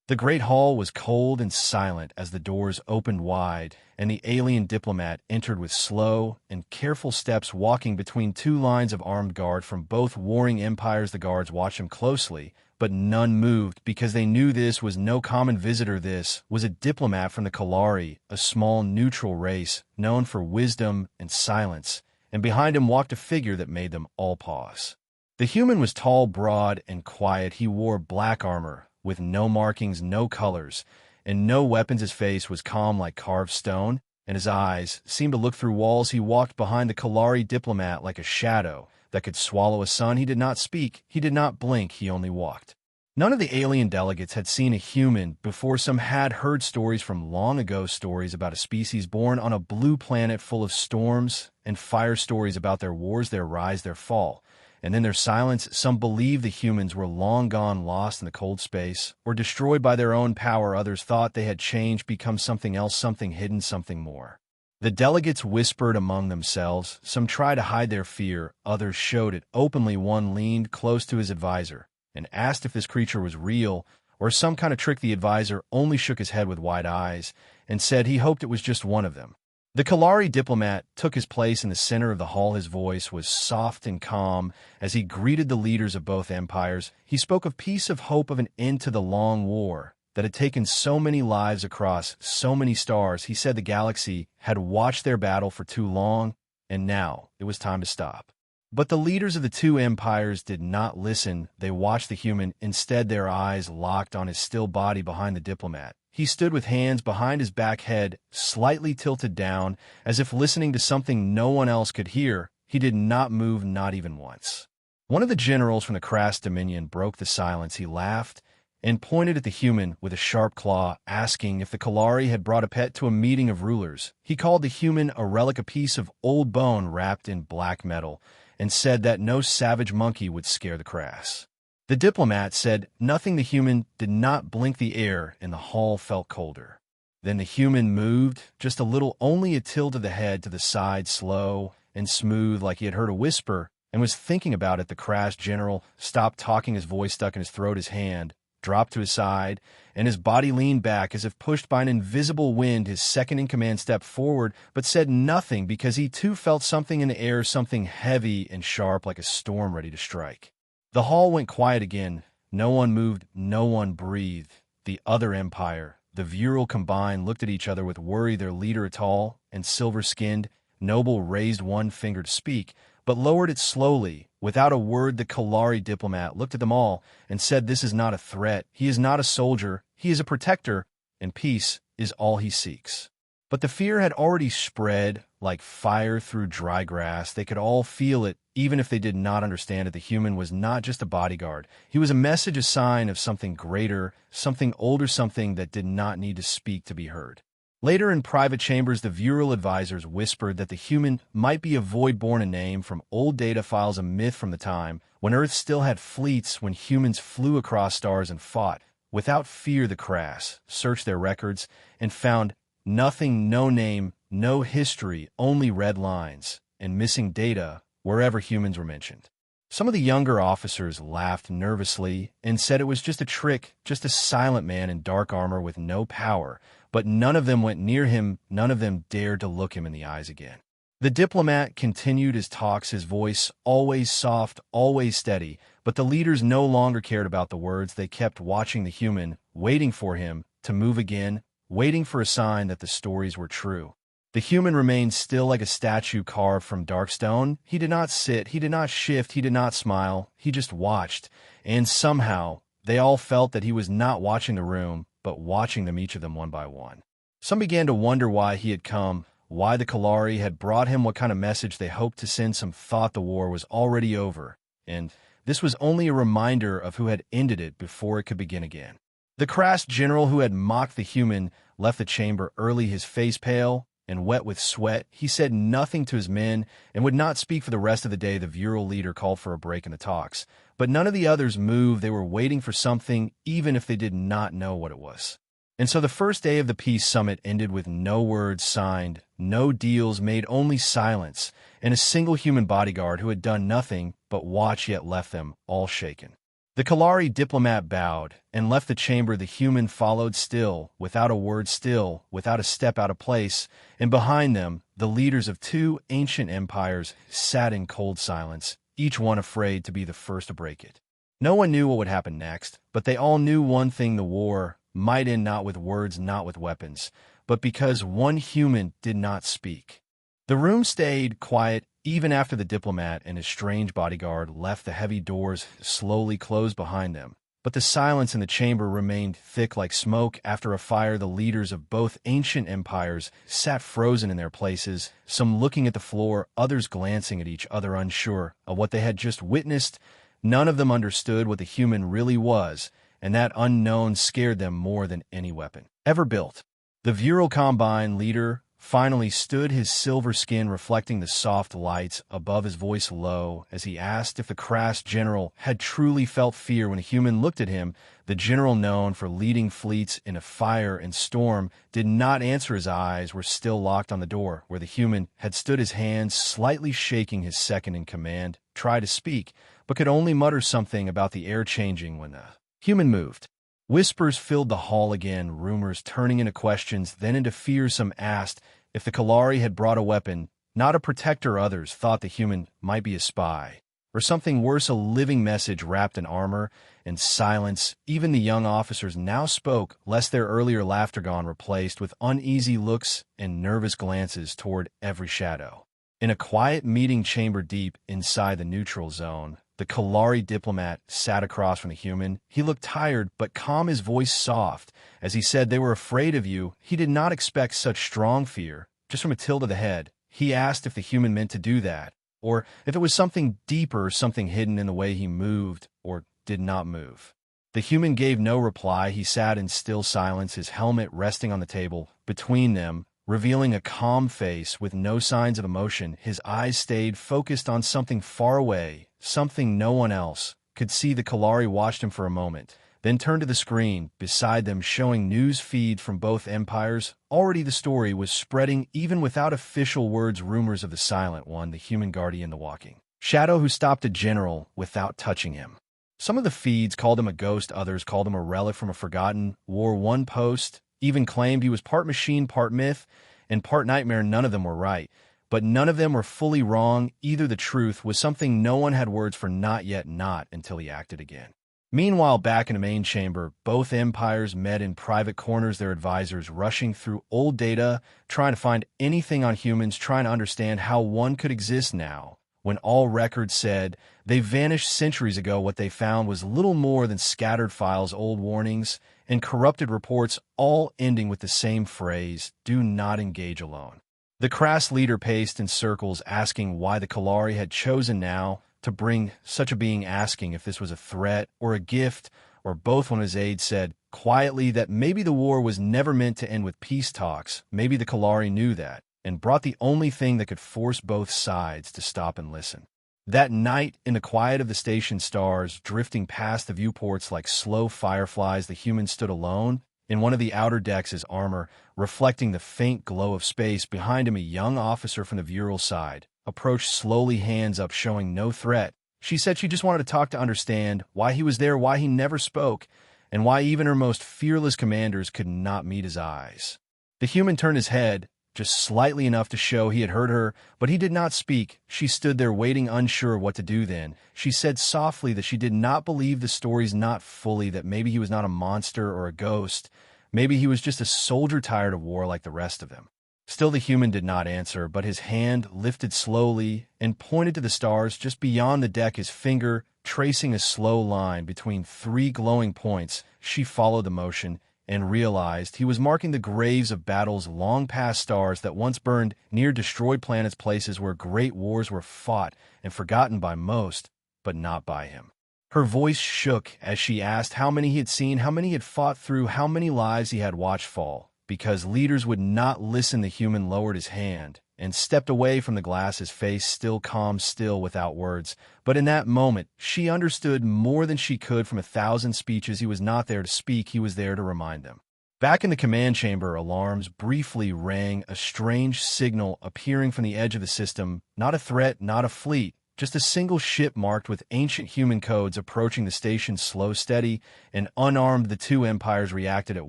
The great hall was cold and silent as the doors opened wide, and the alien diplomat entered with slow and careful steps, walking between two lines of armed guard from both warring empires. The guards watched him closely, but none moved because they knew this was no common visitor. This was a diplomat from the Kalari, a small neutral race known for wisdom and silence, and behind him walked a figure that made them all pause. The human was tall, broad, and quiet. He wore black armor, with no markings, no colors, and no weapons. His face was calm like carved stone, and his eyes seemed to look through walls. He walked behind the Kalari diplomat like a shadow that could swallow a sun. He did not speak, he did not blink, he only walked. None of the alien delegates had seen a human before. Some had heard stories from long ago, stories about a species born on a blue planet full of storms and fire, stories about their wars, their rise, their fall. And in their silence, some believed the humans were long gone, lost in the cold space, or destroyed by their own power. Others thought they had changed, become something else, something hidden, something more. The delegates whispered among themselves. Some tried to hide their fear, others showed it openly. One leaned close to his advisor and asked if this creature was real or some kind of trick. The advisor only shook his head with wide eyes and said he hoped it was just one of them. The Kalari diplomat took his place in the center of the hall. His voice was soft and calm as he greeted the leaders of both empires. He spoke of peace, of hope, of an end to the long war that had taken so many lives across so many stars. He said the galaxy had watched their battle for too long, and now it was time to stop. But the leaders of the two empires did not listen. They watched the human. Instead, their eyes locked on his still body behind the diplomat. He stood with hands behind his back, head slightly tilted down, as if listening to something no one else could hear. He did not move, not even once. One of the generals from the Crass Dominion broke the silence. He laughed and pointed at the human with a sharp claw, asking if the Kalari had brought a pet to a meeting of rulers. He called the human a relic, a piece of old bone wrapped in black metal, and said that no savage monkey would scare the Crass. The diplomat said nothing. The human did not blink. The air in the hall felt colder. Then the human moved, just a little, only a tilt of the head to the side, slow and smooth, like he had heard a whisper and was thinking about it. The Crass general stopped talking, his voice stuck in his throat, his hand dropped to his side, and his body leaned back as if pushed by an invisible wind. His second-in-command stepped forward, but said nothing because he too felt something in the air, something heavy and sharp like a storm ready to strike. The hall went quiet again. No one moved, no one breathed. The other empire, the Vural combined, looked at each other with worry. Their leader, tall and silver-skinned, noble, raised one finger to speak, but lowered it slowly. Without a word, the Kalari diplomat looked at them all and said, "This is not a threat. He is not a soldier. He is a protector, and peace is all he seeks." But the fear had already spread like fire through dry grass. They could all feel it, even if they did not understand it. The human was not just a bodyguard. He was a message, a sign of something greater, something older, something that did not need to speak to be heard. Later, in private chambers, the Vural advisors whispered that the human might be a void-born, a name from old data files, a myth from the time when Earth still had fleets, when humans flew across stars and fought. Without fear, the Crass searched their records and found nothing, no name, no history, only red lines and missing data wherever humans were mentioned. Some of the younger officers laughed nervously and said it was just a trick, just a silent man in dark armor with no power. But none of them went near him. None of them dared to look him in the eyes again. The diplomat continued his talks, his voice always soft, always steady. But the leaders no longer cared about the words. They kept watching the human, waiting for him to move again, waiting for a sign that the stories were true. The human remained still like a statue carved from dark stone. He did not sit, he did not shift, he did not smile. He just watched. And somehow, they all felt that he was not watching the room, but watching them, each of them one by one. Some began to wonder why he had come, why the Kalari had brought him, what kind of message they hoped to send. Some thought the war was already over, and this was only a reminder of who had ended it before it could begin again. The Crass general who had mocked the human left the chamber early, his face pale and wet with sweat. He said nothing to his men and would not speak for the rest of the day. The Vural leader called for a break in the talks, but none of the others moved. They were waiting for something, even if they did not know what it was. And so the first day of the peace summit ended with no words signed, no deals made, only silence, and a single human bodyguard who had done nothing but watch, yet left them all shaken. The Kalari diplomat bowed and left the chamber. The human followed, still, without a word, still, without a step out of place, and behind them, the leaders of two ancient empires sat in cold silence, each one afraid to be the first to break it. No one knew what would happen next, but they all knew one thing: the war might end not with words, not with weapons, but because one human did not speak. The room stayed quiet even after the diplomat and his strange bodyguard left. The heavy doors slowly closed behind them, but the silence in the chamber remained thick like smoke after a fire. The leaders of both ancient empires sat frozen in their places, some looking at the floor, others glancing at each other, unsure of what they had just witnessed. None of them understood what the human really was, and that unknown scared them more than any weapon ever built. The Vural Combine leader finally stood, his silver skin reflecting the soft lights above, his voice low, as he asked if the crass general had truly felt fear when a human looked at him. The general, known for leading fleets in a fire and storm, did not answer. His eyes were still locked on the door, where the human had stood, his hands slightly shaking. His second in command tried to speak, but could only mutter something about the air changing when the human moved. Whispers filled the hall again, rumors turning into questions, then into fear. Some asked if the Kalari had brought a weapon, not a protector. Others thought the human might be a spy, or something worse, a living message wrapped in armor and silence. Even the young officers now spoke, lest their earlier laughter gone, replaced with uneasy looks and nervous glances toward every shadow. In a quiet meeting chamber deep inside the neutral zone, the Kalari diplomat sat across from the human. He looked tired but calm, his voice soft, as he said, "They were afraid of you." He did not expect such strong fear, just from a tilt of the head. He asked if the human meant to do that, or if it was something deeper, something hidden in the way he moved or did not move. The human gave no reply. He sat in still silence, his helmet resting on the table between them, revealing a calm face with no signs of emotion. His eyes stayed focused on something far away, something no one else could see. The Kalari watched him for a moment, then turned to the screen beside them, showing news feed from both empires. Already the story was spreading, even without official words, rumors of the Silent One, the human guardian, the walking shadow who stopped a general without touching him. Some of the feeds called him a ghost, others called him a relic from a forgotten war. One post even claimed he was part machine, part myth, and part nightmare. None of them were right, but none of them were fully wrong either. The truth was something no one had words for, not yet, not until he acted again. Meanwhile, back in the main chamber, both empires met in private corners, their advisors rushing through old data, trying to find anything on humans, trying to understand how one could exist now, when all records said they vanished centuries ago. What they found was little more than scattered files, old warnings, and corrupted reports, all ending with the same phrase: "Do not engage alone." The crass leader paced in circles, asking why the Kalari had chosen now to bring such a being, asking if this was a threat or a gift or both. When his aide said quietly that maybe the war was never meant to end with peace talks, maybe the Kalari knew that, and brought the only thing that could force both sides to stop and listen. That night, in the quiet of the station, stars drifting past the viewports like slow fireflies, the human stood alone in one of the outer decks, his armor reflecting the faint glow of space. Behind him, a young officer from the Vural side approached slowly, hands up, showing no threat. She said she just wanted to talk, to understand why he was there, why he never spoke, and why even her most fearless commanders could not meet his eyes. The human turned his head, just slightly enough to show he had heard her, but he did not speak. She stood there waiting, unsure of what to do. Then she said softly that she did not believe the stories, not fully, that maybe he was not a monster or a ghost. Maybe he was just a soldier tired of war like the rest of them. Still the human did not answer, but his hand lifted slowly and pointed to the stars just beyond the deck, his finger tracing a slow line between three glowing points. She followed the motion and realized he was marking the graves of battles long past, stars that once burned near destroyed planets, places where great wars were fought and forgotten by most, but not by him. Her voice shook as she asked how many he had seen, how many he had fought through, how many lives he had watched fall. Because leaders would not listen, the human lowered his hand and stepped away from the glass, his face still calm, still without words. But in that moment, she understood more than she could from 1,000 speeches. He was not there to speak, he was there to remind them. Back in the command chamber, alarms briefly rang, a strange signal appearing from the edge of the system. Not a threat, not a fleet, Just a single ship marked with ancient human codes approaching the station slow, steady, and unarmed. The two empires reacted at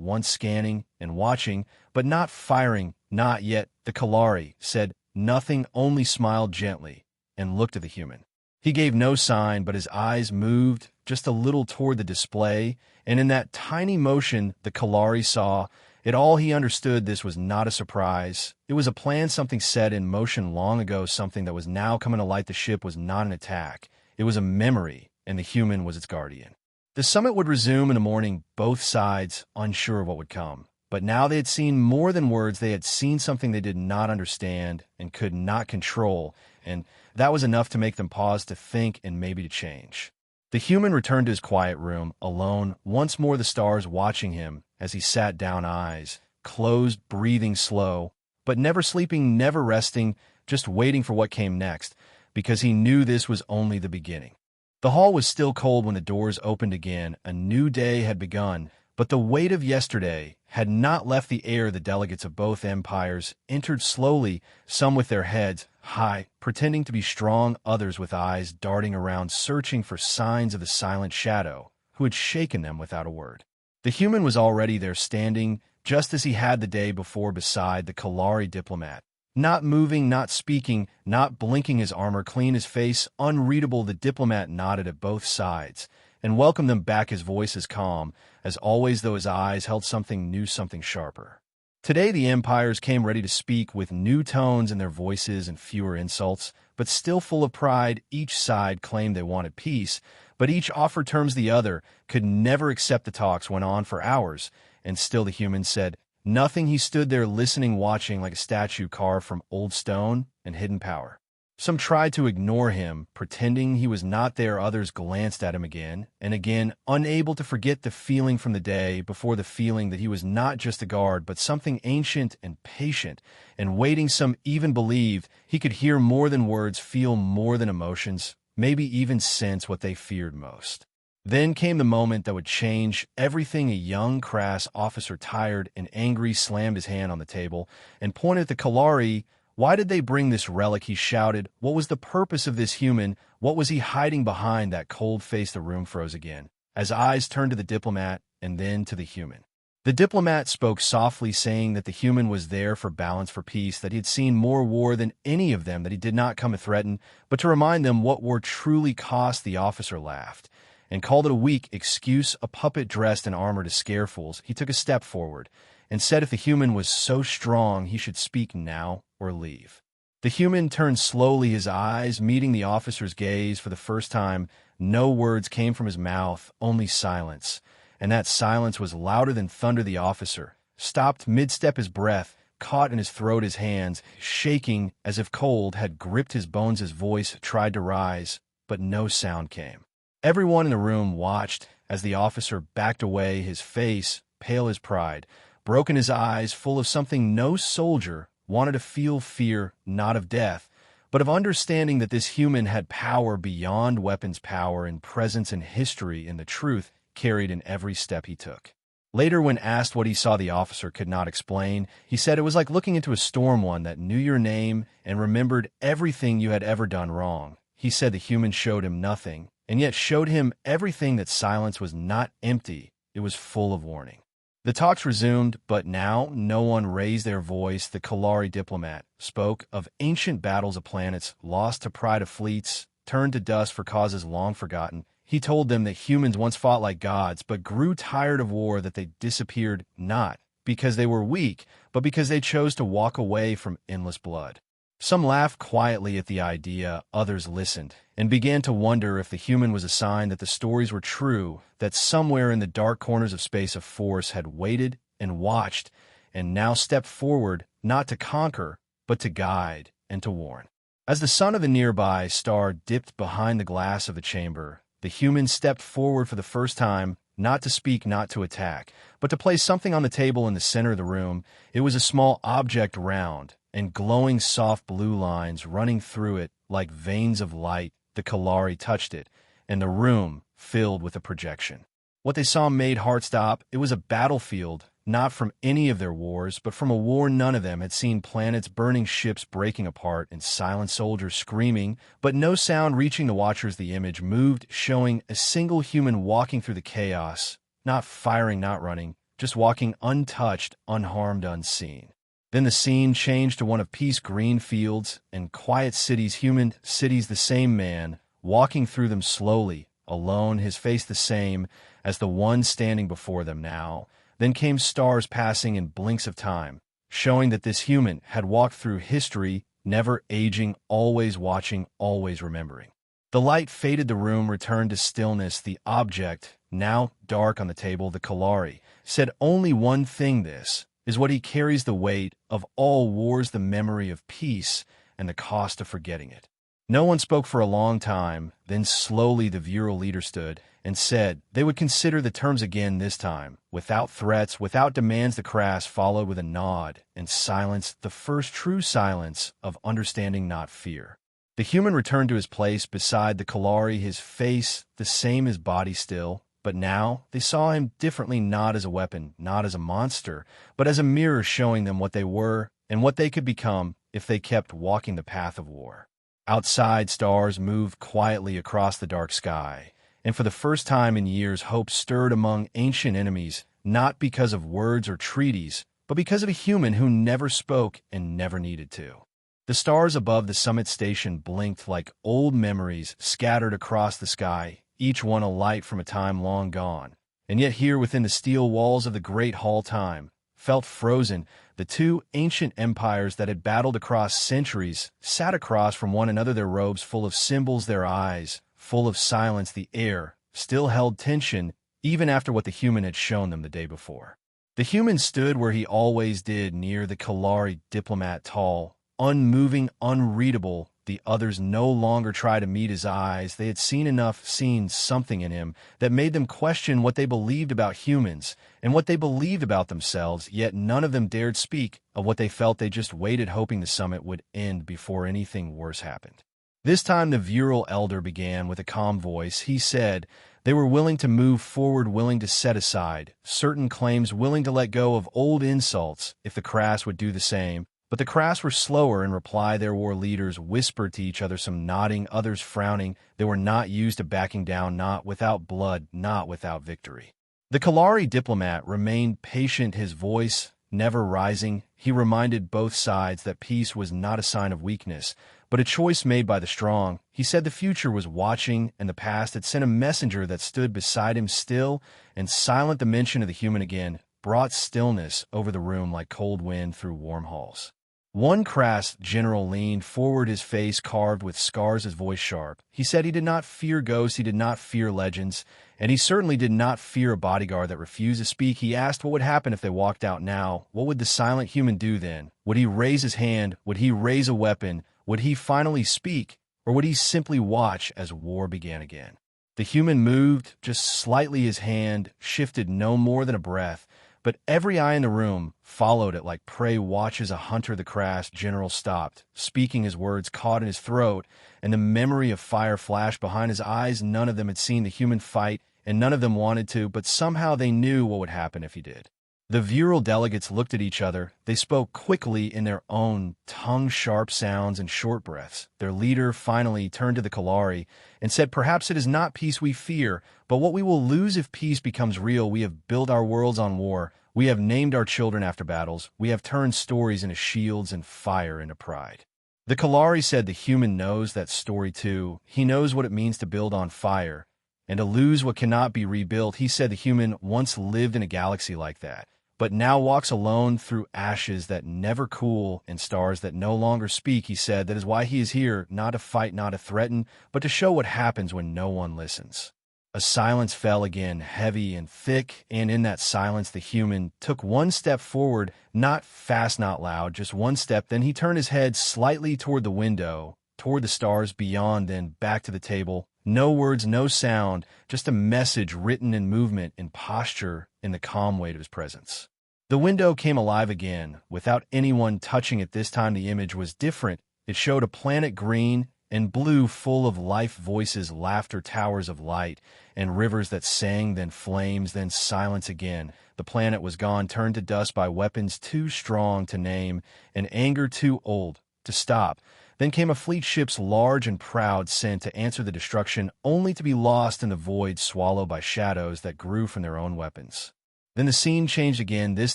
once, scanning and watching, but not firing, not yet. The Kalari said nothing, only smiled gently, and looked at the human. He gave no sign, but his eyes moved just a little toward the display, and in that tiny motion the Kalari saw it all. He understood this was not a surprise. It was a plan, something set in motion long ago, something that was now coming to light. The ship was not an attack. It was a memory, and the human was its guardian. The summit would resume in the morning, both sides unsure of what would come. But now they had seen more than words. They had seen something they did not understand and could not control, and that was enough to make them pause, to think, and maybe to change. The human returned to his quiet room, alone, once more the stars watching him as he sat down, eyes closed, breathing slow, but never sleeping, never resting, just waiting for what came next, because he knew this was only the beginning. The hall was still cold when the doors opened again. A new day had begun, but the weight of yesterday had not left the air. The delegates of both empires entered slowly, some with their heads high, pretending to be strong, others with eyes darting around, searching for signs of the silent shadow who had shaken them without a word. The human was already there, standing just as he had the day before beside the Kalari diplomat. Not moving, not speaking, not blinking, his armor clean, his face unreadable. The diplomat nodded at both sides and welcomed them back, his voice as calm as always, though his eyes held something new, something sharper. Today the empires came ready to speak, with new tones in their voices and fewer insults, but still full of pride. Each side claimed they wanted peace, but each offered terms the other could never accept. The talks went on for hours, and still the human said nothing. He stood there listening, watching, like a statue carved from old stone and hidden power. Some tried to ignore him, pretending he was not there. Others glanced at him again and again, unable to forget the feeling from the day before, the feeling that he was not just a guard, but something ancient and patient and waiting. Some even believed he could hear more than words, feel more than emotions, maybe even sense what they feared most. Then came the moment that would change everything. A young, crass officer, tired and angry, slammed his hand on the table and pointed at the Kalari. Why did they bring this relic? He shouted. What was the purpose of this human? What was he hiding behind that cold face? The room froze again, as eyes turned to the diplomat and then to the human. The diplomat spoke softly, saying that the human was there for balance, for peace, that he had seen more war than any of them, that he did not come to threaten, but to remind them what war truly cost. The officer laughed and called it a weak excuse, a puppet dressed in armor to scare fools. He took a step forward and said if the human was so strong, he should speak now or leave. The human turned slowly, his eyes meeting the officer's gaze. For the first time, no words came from his mouth, only silence, and that silence was louder than thunder. The officer stopped mid-step, his breath caught in his throat, his hands shaking as if cold had gripped his bones. His voice tried to rise, but no sound came. Everyone in the room watched as the officer backed away, his face pale as pride, broken, his eyes full of something no soldier wanted to feel, fear, not of death, but of understanding that this human had power beyond weapons, power and presence and history in the truth carried in every step he took. Later, when asked what he saw, the officer could not explain. He said it was like looking into a storm, one that knew your name and remembered everything you had ever done wrong. He said the human showed him nothing, and yet showed him everything. That silence was not empty, it was full of warning. The talks resumed, but now no one raised their voice. The Kalari diplomat spoke of ancient battles of planets lost to pride, of fleets turned to dust for causes long forgotten. He told them that humans once fought like gods, but grew tired of war, that they disappeared not because they were weak, but because they chose to walk away from endless blood. Some laughed quietly at the idea, others listened and began to wonder if the human was a sign that the stories were true, that somewhere in the dark corners of space a force had waited and watched and now stepped forward, not to conquer, but to guide and to warn. As the sun of a nearby star dipped behind the glass of the chamber, the human stepped forward for the first time, not to speak, not to attack, but to place something on the table in the center of the room. It was a small object, round and glowing, soft blue lines running through it like veins of light. The Kalari touched it, and the room filled with a projection. What they saw made heart stop. It was a battlefield, not from any of their wars, but from a war none of them had seen: planets burning, ships breaking apart, and silent soldiers screaming, but no sound reaching the watchers. The image moved, showing a single human walking through the chaos, not firing, not running, just walking untouched, unharmed, unseen. Then the scene changed to one of peace, green fields, and quiet cities, human cities. The same man, walking through them slowly, alone, his face the same as the one standing before them now. Then came stars passing in blinks of time, showing that this human had walked through history, never aging, always watching, always remembering. The light faded, the room returned to stillness. The object, now dark on the table, the Kalari, said only one thing: this is what he carries, the weight of all wars, the memory of peace, and the cost of forgetting it. No one spoke for a long time. Then slowly the Vural leader stood and said they would consider the terms again, this time without threats, without demands. The Crass followed with a nod and silence, the first true silence of understanding, not fear. The human returned to his place beside the Kalari, his face the same, his body still. But now they saw him differently, not as a weapon, not as a monster, but as a mirror showing them what they were and what they could become if they kept walking the path of war. Outside, stars moved quietly across the dark sky, and for the first time in years, hope stirred among ancient enemies, not because of words or treaties, but because of a human who never spoke and never needed to. The stars above the summit station blinked like old memories scattered across the sky, each one a light from a time long gone. And yet here within the steel walls of the great hall, time felt frozen. The two ancient empires that had battled across centuries sat across from one another, their robes full of symbols, their eyes full of silence. The air still held tension, even after what the human had shown them the day before. The human stood where he always did, near the Kalari diplomat, tall, unmoving, unreadable. The others no longer tried to meet his eyes. They had seen enough, seen something in him that made them question what they believed about humans and what they believed about themselves, yet none of them dared speak of what they felt. They just waited, hoping the summit would end before anything worse happened. This time the Vural elder began with a calm voice. He said they were willing to move forward, willing to set aside certain claims, willing to let go of old insults if the Crass would do the same. But the Crass were slower in reply. Their war leaders whispered to each other, some nodding, others frowning. They were not used to backing down, not without blood, not without victory. The Kalari diplomat remained patient, his voice never rising. He reminded both sides that peace was not a sign of weakness, but a choice made by the strong. He said the future was watching, and the past had sent a messenger that stood beside him, still and silent. The mention of the human again brought stillness over the room like cold wind through warm halls. One Crass general leaned forward, his face carved with scars, his voice sharp. He said he did not fear ghosts, he did not fear legends, and he certainly did not fear a bodyguard that refused to speak. He asked what would happen if they walked out now. What would the silent human do then? Would he raise his hand? Would he raise a weapon? Would he finally speak? Or would he simply watch as war began again? The human moved just slightly, his hand shifted no more than a breath, but every eye in the room followed it like prey watches a hunter. The Crass general stopped, speaking, his words caught in his throat, and the memory of fire flashed behind his eyes. None of them had seen the human fight, and none of them wanted to, but somehow they knew what would happen if he did. The Vural delegates looked at each other. They spoke quickly in their own tongue-sharp sounds and short breaths. Their leader finally turned to the Kalari and said, "Perhaps it is not peace we fear, but what we will lose if peace becomes real. We have built our worlds on war. We have named our children after battles. We have turned stories into shields and fire into pride." The Kalari said the human knows that story too. He knows what it means to build on fire and to lose what cannot be rebuilt. He said the human once lived in a galaxy like that, but now walks alone through ashes that never cool and stars that no longer speak. He said that is why he is here, not to fight, not to threaten, but to show what happens when no one listens. A silence fell again, heavy and thick, and in that silence the human took one step forward, not fast, not loud, just one step. Then he turned his head slightly toward the window, toward the stars beyond, then back to the table. No words, no sound, just a message written in movement, in posture, in the calm weight of his presence. The window came alive again, without anyone touching it. This time the image was different. It showed a planet green and blue, full of life, voices, laughter, towers of light, and rivers that sang, then flames, then silence again. The planet was gone, turned to dust by weapons too strong to name and anger too old to stop. Then came a fleet ship's large and proud sent to answer the destruction, only to be lost in the void, swallowed by shadows that grew from their own weapons. Then the scene changed again. This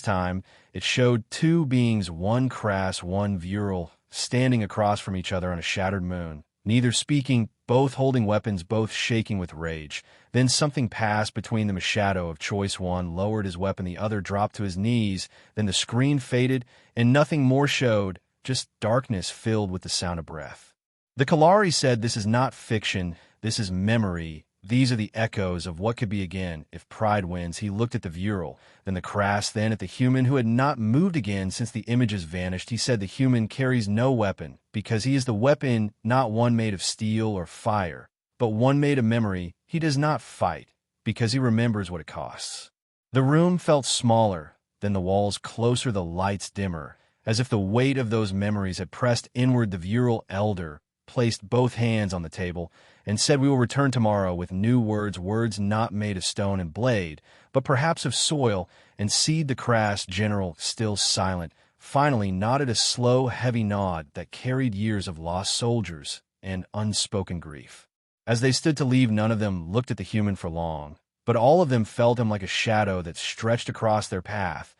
time, it showed two beings, one crass, one virile, standing across from each other on a shattered moon, neither speaking, both holding weapons, both shaking with rage. Then something passed between them, a shadow of choice. One lowered his weapon, the other dropped to his knees. Then the screen faded, and nothing more showed, just darkness filled with the sound of breath. The Kalari said, "This is not fiction, this is memory. These are the echoes of what could be again if pride wins." He looked at the virile, then the crass, then at the human who had not moved again since the images vanished. He said, "The human carries no weapon, because he is the weapon, not one made of steel or fire, but one made of memory. He does not fight, because he remembers what it costs." The room felt smaller, then the walls closer, the lights dimmer, as if the weight of those memories had pressed inward. The virile elder placed both hands on the table and said, "We will return tomorrow with new words, words not made of stone and blade, but perhaps of soil and seed." The crass general, still silent, finally nodded a slow, heavy nod that carried years of lost soldiers and unspoken grief. As they stood to leave, none of them looked at the human for long, but all of them felt him like a shadow that stretched across their path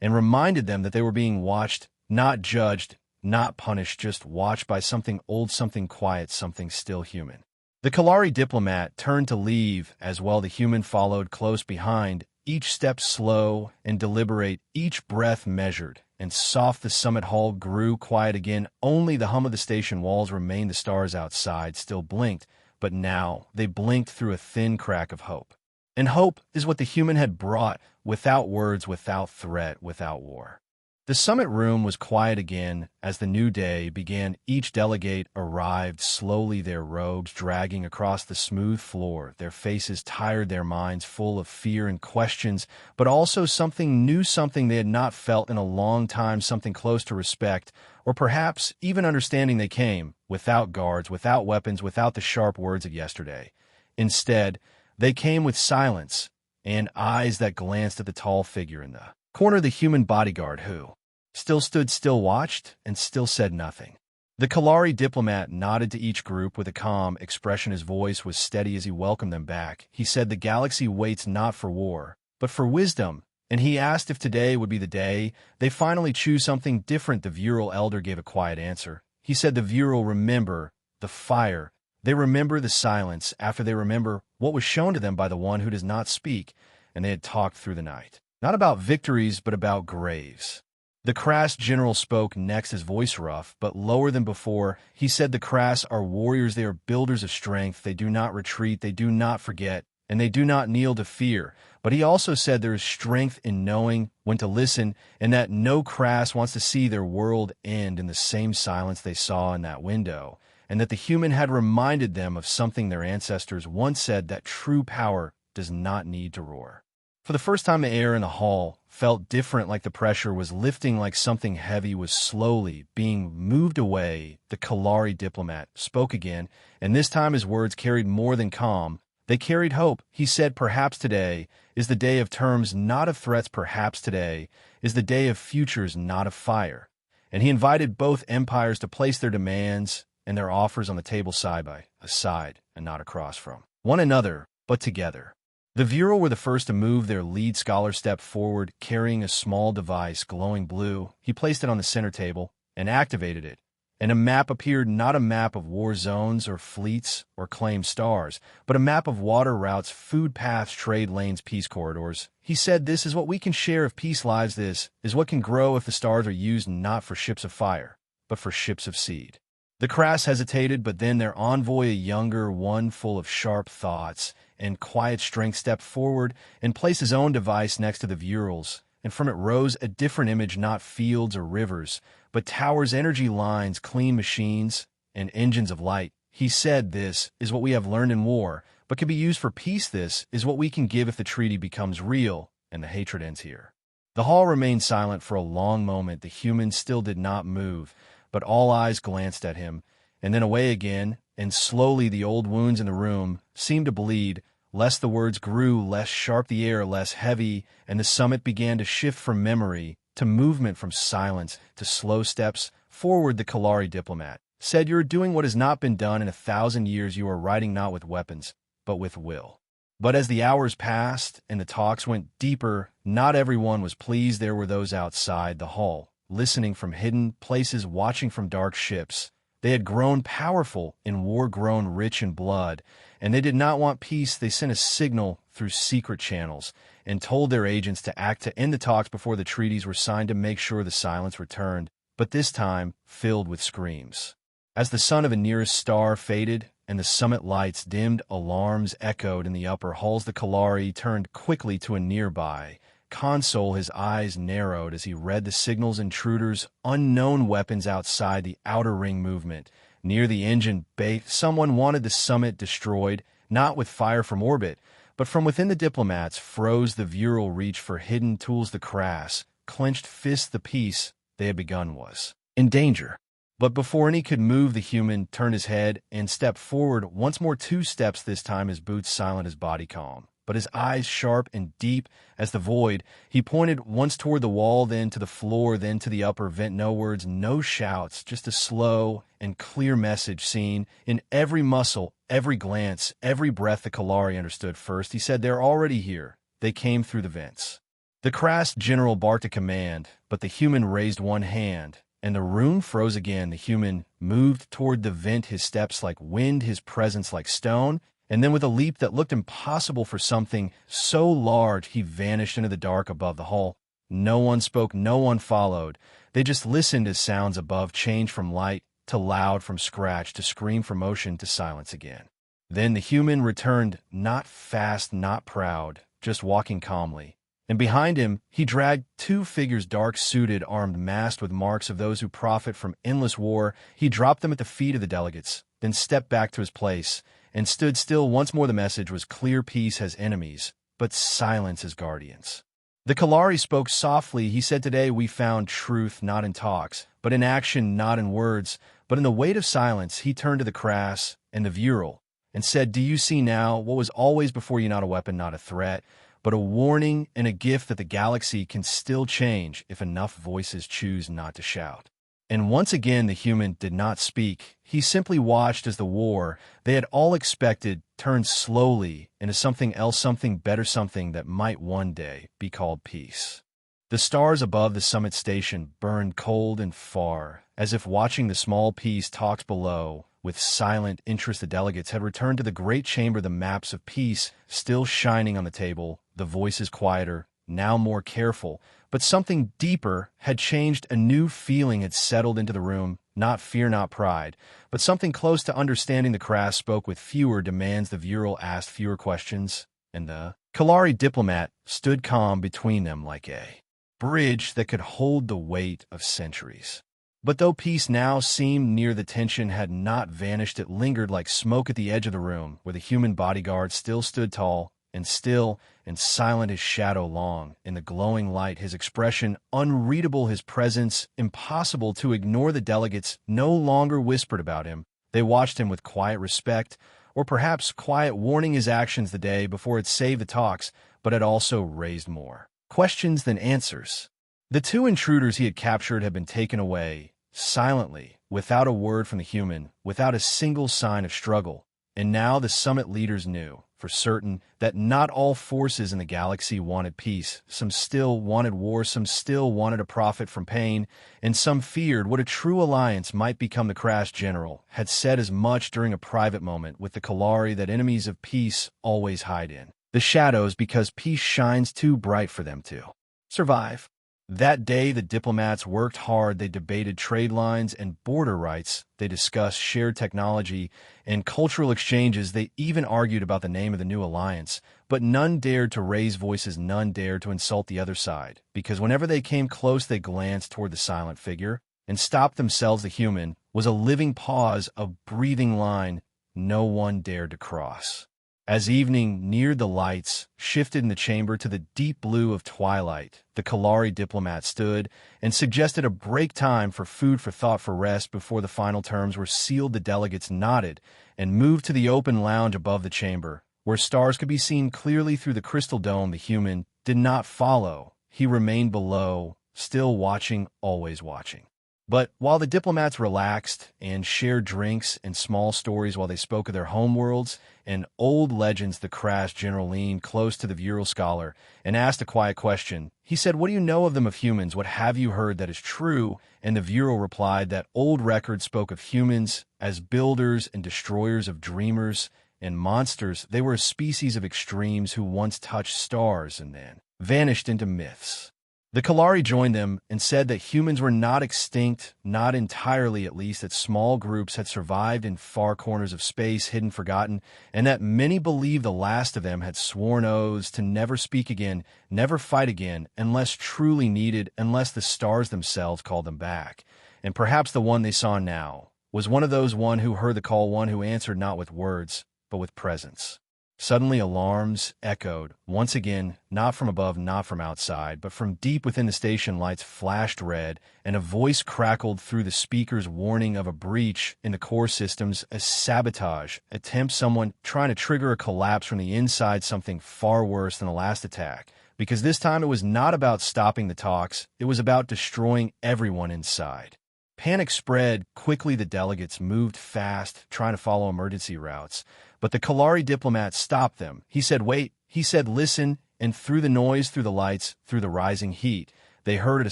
and reminded them that they were being watched, not judged, not punished, just watched by something old, something quiet, something still human. The Kalari diplomat turned to leave as well. The human followed close behind, each step slow and deliberate, each breath measured and soft. The summit hall grew quiet again. Only the hum of the station walls remained. The stars outside still blinked, but now they blinked through a thin crack of hope. And hope is what the human had brought, without words, without threat, without war. The summit room was quiet again as the new day began. Each delegate arrived slowly, their robes dragging across the smooth floor, their faces tired, their minds full of fear and questions, but also something new, something they had not felt in a long time, something close to respect, or perhaps even understanding. They came without guards, without weapons, without the sharp words of yesterday. Instead, they came with silence and eyes that glanced at the tall figure in the corner, the human bodyguard who still stood, still watched, and still said nothing. The Kalari diplomat nodded to each group with a calm expression. His voice was steady as he welcomed them back. He said, "The galaxy waits not for war, but for wisdom." And he asked if today would be the day they finally choose something different. The virile elder gave a quiet answer. He said, "The virile remember the fire. They remember the silence after they remember what was shown to them by the one who does not speak." And they had talked through the night, not about victories, but about graves. The crass general spoke next, his voice rough, but lower than before. He said, "The crass are warriors, they are builders of strength. They do not retreat, they do not forget, and they do not kneel to fear." But he also said there is strength in knowing when to listen, and that no crass wants to see their world end in the same silence they saw in that window, and that the human had reminded them of something their ancestors once said, that true power does not need to roar. For the first time, the air in the hall felt different, like the pressure was lifting, like something heavy was slowly being moved away. The Kalari diplomat spoke again, and this time his words carried more than calm. They carried hope. He said, "Perhaps today is the day of terms, not of threats. Perhaps today is the day of futures, not of fire." And he invited both empires to place their demands and their offers on the table side by side and not across from one another, but together. The virile were the first to move. Their lead scholar stepped forward, carrying a small device, glowing blue. He placed it on the center table and activated it, and a map appeared, not a map of war zones or fleets or claimed stars, but a map of water routes, food paths, trade lanes, peace corridors. He said, "This is what we can share if peace lives. This is what can grow if the stars are used not for ships of fire, but for ships of seed." The crass hesitated, but then their envoy, a younger one full of sharp thoughts and quiet strength, stepped forward and placed his own device next to the virile's, and from it rose a different image, not fields or rivers, but towers, energy lines, clean machines, and engines of light. He said, "This is what we have learned in war, but can be used for peace. This is what we can give if the treaty becomes real and the hatred ends here." The hall remained silent for a long moment. The human still did not move, but all eyes glanced at him, and then away again, and slowly the old wounds in the room seemed to bleed. Less the words grew, less sharp the air, less heavy, and the summit began to shift from memory to movement, from silence to slow steps forward. The Kalari diplomat said, "You're doing what has not been done in 1,000 years. You are writing not with weapons, but with will." But as the hours passed and the talks went deeper, not everyone was pleased. There were those outside the hall, listening from hidden places, watching from dark ships. They had grown powerful in war, grown rich in blood, and they did not want peace. They sent a signal through secret channels and told their agents to act to end the talks before the treaties were signed, to make sure the silence returned, but this time filled with screams. As the sun of a nearest star faded and the summit lights dimmed, alarms echoed in the upper halls. The Kalari turned quickly to a nearby console. His eyes narrowed as he read the signals. Intruders, unknown weapons outside the outer ring movement. Near the engine bay, someone wanted the summit destroyed, not with fire from orbit, but from within. The diplomats froze. The Vural reached for hidden tools. The crass, clenched fist. The peace they had begun was in danger. But before any could move, the human turned his head and stepped forward once more. 2 steps this time, his boots silent, his body calm, but his eyes sharp and deep as the void. He pointed once toward the wall, then to the floor, then to the upper vent. No words, no shouts, just a slow and clear message seen in every muscle, every glance, every breath. The Kalari understood first. He said, "They're already here. They came through the vents." The crass general barked a command, but the human raised one hand, and the room froze again. The human moved toward the vent, his steps like wind, his presence like stone, and then with a leap that looked impossible for something so large, he vanished into the dark above the hall. No one spoke, no one followed. They just listened as sounds above changed from light to loud, from scratch to scream, from motion to silence again. Then the human returned, not fast, not proud, just walking calmly. And behind him, he dragged 2 figures, dark-suited, armed, masked with marks of those who profit from endless war. He dropped them at the feet of the delegates, then stepped back to his place and stood still. Once more the message was clear: peace has enemies, but silence has guardians. The Kalari spoke softly. He said, "Today we found truth not in talks, but in action, not in words, but in the weight of silence." He turned to the crass and the Vural and said, "Do you see now what was always before you? Not a weapon, not a threat, but a warning and a gift that the galaxy can still change if enough voices choose not to shout." And once again the human did not speak. He simply watched as the war they had all expected turned slowly into something else, something better, something that might one day be called peace. The stars above the summit station burned cold and far, as if watching the small peace talks below. With silent interest the delegates had returned to the great chamber, the maps of peace still shining on the table, the voices quieter, now more careful. But something deeper had changed. A new feeling had settled into the room, not fear, not pride, but something close to understanding. The crass spoke with fewer demands, the Vural asked fewer questions, and the Kalari diplomat stood calm between them like a bridge that could hold the weight of centuries. But though peace now seemed near, the tension had not vanished. It lingered like smoke at the edge of the room, where the human bodyguard still stood tall and still and silent, his shadow long in the glowing light, his expression unreadable, his presence impossible to ignore. The delegates no longer whispered about him. They watched him with quiet respect, or perhaps quiet warning. His actions the day before had saved the talks, but had also raised more questions than answers. The 2 intruders he had captured had been taken away, silently, without a word from the human, without a single sign of struggle. And now the summit leaders knew, for certain, that not all forces in the galaxy wanted peace. Some still wanted war, some still wanted to profit from pain, and some feared what a true alliance might become. The crass general had said as much during a private moment with the Kalari, that enemies of peace always hide in the shadows because peace shines too bright for them to survive. That day, the diplomats worked hard. They debated trade lines and border rights. They discussed shared technology and cultural exchanges. They even argued about the name of the new alliance. But none dared to raise voices. None dared to insult the other side, because whenever they came close, they glanced toward the silent figure and stopped themselves. The human was a living pause, a breathing line no one dared to cross. As evening neared, the lights shifted in the chamber to the deep blue of twilight. The Kalari diplomat stood and suggested a break, time for food, for thought, for rest. Before the final terms were sealed, the delegates nodded and moved to the open lounge above the chamber, Where stars could be seen clearly through the crystal dome, the human did not follow. He remained below, still watching, always watching. But while the diplomats relaxed and shared drinks and small stories while they spoke of their homeworlds and old legends, the crass general leaned close to the Vural scholar and asked a quiet question. He said, "What do you know of them, of humans? What have you heard that is true?" And the Vural replied that old records spoke of humans as builders and destroyers, of dreamers and monsters. They were a species of extremes who once touched stars and then vanished into myths. The Kalari joined them and said that humans were not extinct, not entirely at least, that small groups had survived in far corners of space, hidden, forgotten, and that many believed the last of them had sworn oaths to never speak again, never fight again, unless truly needed, unless the stars themselves called them back. And perhaps the one they saw now was one of those, one who heard the call, one who answered not with words, but with presence. Suddenly alarms echoed, once again, not from above, not from outside, but from deep within the station. Lights flashed red, and a voice crackled through the speakers warning of a breach in the core systems, a sabotage attempt, someone trying to trigger a collapse from the inside, something far worse than the last attack. Because this time it was not about stopping the talks, it was about destroying everyone inside. Panic spread quickly. The delegates moved fast, trying to follow emergency routes. But the Kalari diplomat stopped them. He said, "Wait." He said, "Listen." And through the noise, through the lights, through the rising heat, they heard a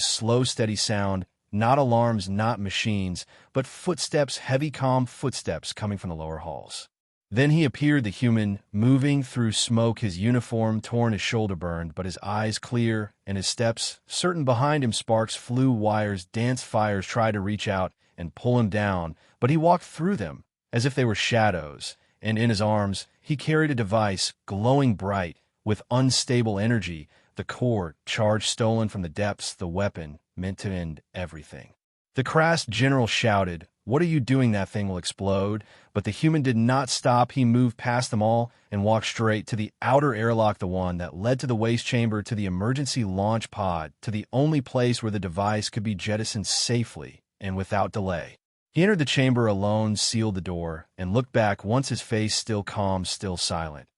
slow, steady sound, not alarms, not machines, but footsteps, heavy, calm footsteps coming from the lower halls. Then he appeared, the human, moving through smoke, his uniform torn, his shoulder burned, but his eyes clear, and his steps certain. Behind him sparks flew, wires danced, fires tried to reach out and pull him down, but he walked through them as if they were shadows. And in his arms he carried a device, glowing bright, with unstable energy, the core, charge stolen from the depths, the weapon, meant to end everything. The crass general shouted, "What are you doing? That thing will explode." But the human did not stop. He moved past them all and walked straight to the outer airlock, the one that led to the waste chamber, to the emergency launch pod, to the only place where the device could be jettisoned safely and without delay. He entered the chamber alone, sealed the door, and looked back, once his face still calm, still silent.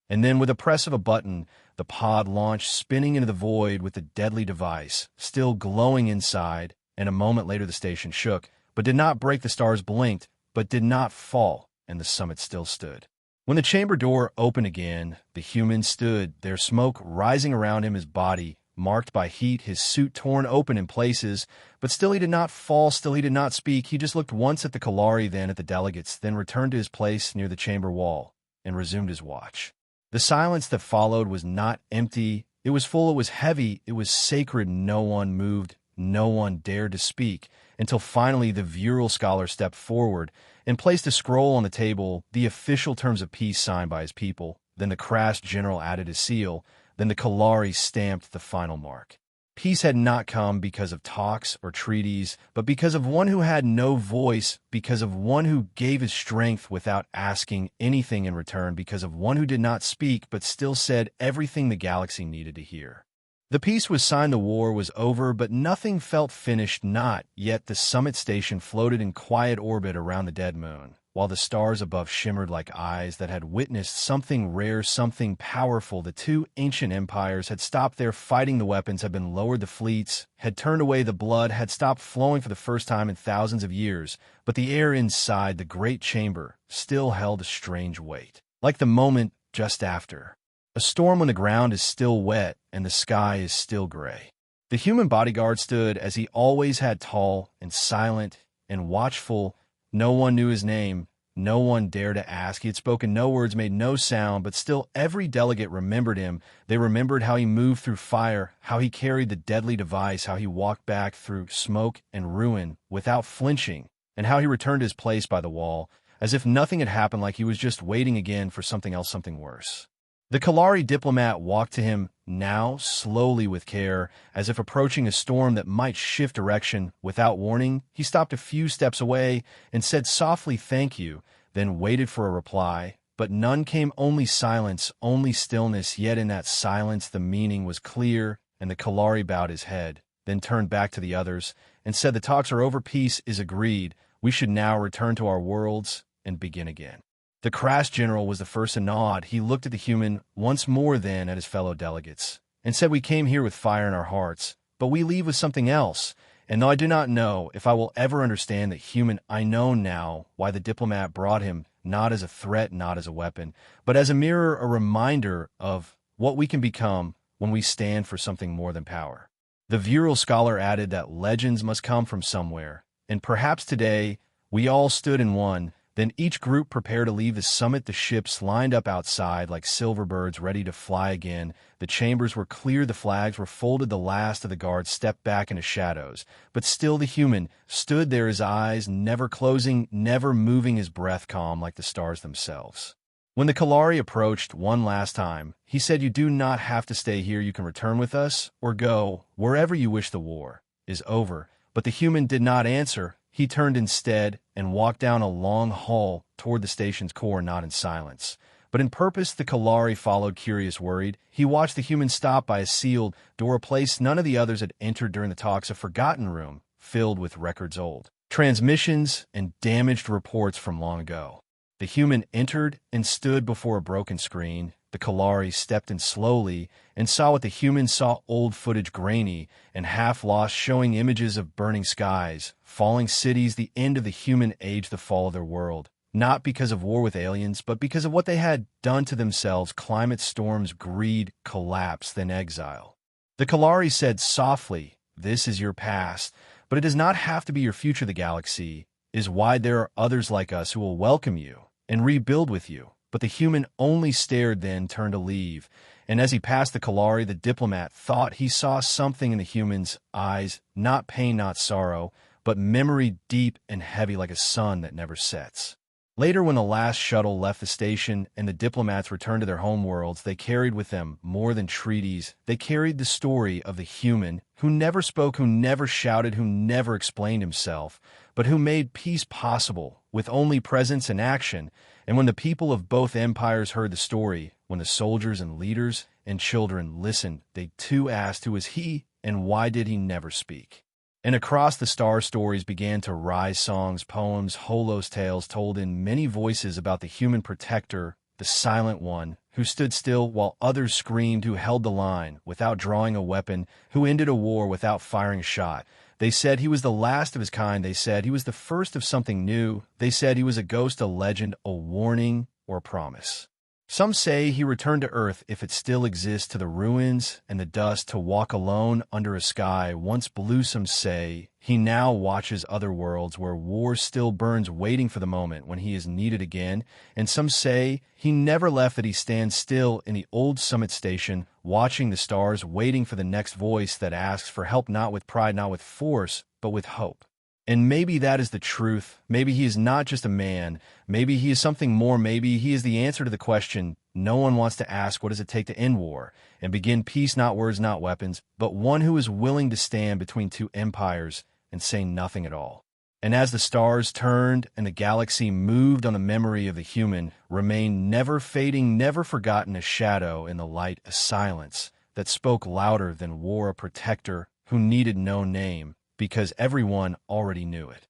And then, with a press of a button, the pod launched, spinning into the void with the deadly device, still glowing inside, and a moment later the station shook, but did not break. The stars blinked, but did not fall, and the summit still stood. When the chamber door opened again, the human stood there, smoke rising around him, his body marked by heat, his suit torn open in places, but still he did not fall, still he did not speak. He just looked once at the Kalari, then at the delegates, then returned to his place near the chamber wall and resumed his watch. The silence that followed was not empty. It was full, it was heavy, it was sacred. No one moved, no one dared to speak, until finally the Vural scholar stepped forward and placed a scroll on the table, the official terms of peace signed by his people. Then the crass general added his seal. Then the Kalari stamped the final mark. Peace had not come because of talks or treaties, but because of one who had no voice, because of one who gave his strength without asking anything in return, because of one who did not speak but still said everything the galaxy needed to hear. The peace was signed, the war was over, but nothing felt finished, not yet. The summit station floated in quiet orbit around the dead moon, while the stars above shimmered like eyes that had witnessed something rare, something powerful. The two ancient empires had stopped their fighting, the weapons had been lowered, the fleets had turned away, the blood had stopped flowing for the first time in thousands of years, but the air inside the great chamber still held a strange weight, like the moment just after a storm, when the ground is still wet and the sky is still gray. The human bodyguard stood as he always had, tall and silent and watchful. No one knew his name. No one dared to ask. He had spoken no words, made no sound, but still every delegate remembered him. They remembered how he moved through fire, how he carried the deadly device, how he walked back through smoke and ruin without flinching, and how he returned to his place by the wall, as if nothing had happened, like he was just waiting again for something else, something worse. The Kalari diplomat walked to him now, slowly, with care, as if approaching a storm that might shift direction. Without warning, he stopped a few steps away and said softly, "Thank you," then waited for a reply. But none came, only silence, only stillness. Yet in that silence the meaning was clear, and the Kalari bowed his head, then turned back to the others and said, "The talks are over, peace is agreed. We should now return to our worlds and begin again." The crass general was the first to nod. He looked at the human once more, then at his fellow delegates, and said, "We came here with fire in our hearts, but we leave with something else. And though I do not know if I will ever understand the human, I know now why the diplomat brought him, not as a threat, not as a weapon, but as a mirror, a reminder of what we can become when we stand for something more than power." The virile scholar added that legends must come from somewhere, and perhaps today we all stood in one. Then each group prepared to leave the summit. The ships lined up outside like silver birds ready to fly again. The chambers were clear, the flags were folded, the last of the guards stepped back into shadows. But still the human stood there, his eyes never closing, never moving, his breath calm like the stars themselves. When the Kalari approached one last time, he said, "You do not have to stay here. You can return with us or go wherever you wish. The war is over." But the human did not answer. He turned instead and walked down a long hall toward the station's core, not in silence, but in purpose. The Kalari followed, curious, worried. He watched the human stop by a sealed door, a place none of the others had entered during the talks, a forgotten room filled with records, old transmissions, and damaged reports from long ago. The human entered and stood before a broken screen. The Kalari stepped in slowly and saw what the human saw, old footage, grainy and half lost, showing images of burning skies, falling cities, the end of the human age, the fall of their world. Not because of war with aliens, but because of what they had done to themselves: climate storms, greed, collapse, then exile. The Kalari said softly, "This is your past, but it does not have to be your future. The galaxy is wide. There are others like us who will welcome you and rebuild with you." But the human only stared, then turned to leave. And as he passed the Kalari, the diplomat thought he saw something in the human's eyes, not pain, not sorrow, but memory, deep and heavy like a sun that never sets. Later, when the last shuttle left the station and the diplomats returned to their homeworlds, they carried with them more than treaties. They carried the story of the human who never spoke, who never shouted, who never explained himself, but who made peace possible with only presence and action. And when the people of both empires heard the story, when the soldiers and leaders and children listened, they too asked, "Who is he, and why did he never speak?" And across the star, stories began to rise, songs, poems, holos, tales told in many voices about the human protector, the silent one, who stood still while others screamed, who held the line without drawing a weapon, who ended a war without firing a shot. They said he was the last of his kind. They said he was the first of something new. They said he was a ghost, a legend, a warning, or a promise. Some say he returned to Earth, if it still exists, to the ruins and the dust, to walk alone under a sky once blue. Some say he now watches other worlds where war still burns, waiting for the moment when he is needed again. And some say he never left, that he stands still in the old summit station, watching the stars, waiting for the next voice that asks for help, not with pride, not with force, but with hope. And maybe that is the truth. Maybe he is not just a man. Maybe he is something more. Maybe he is the answer to the question no one wants to ask: what does it take to end war and begin peace? Not words, not weapons, but one who is willing to stand between two empires and say nothing at all. And as the stars turned and the galaxy moved on, the memory of the human remained never fading, never forgotten, a shadow in the light, a silence that spoke louder than war, a protector who needed no name, because everyone already knew it.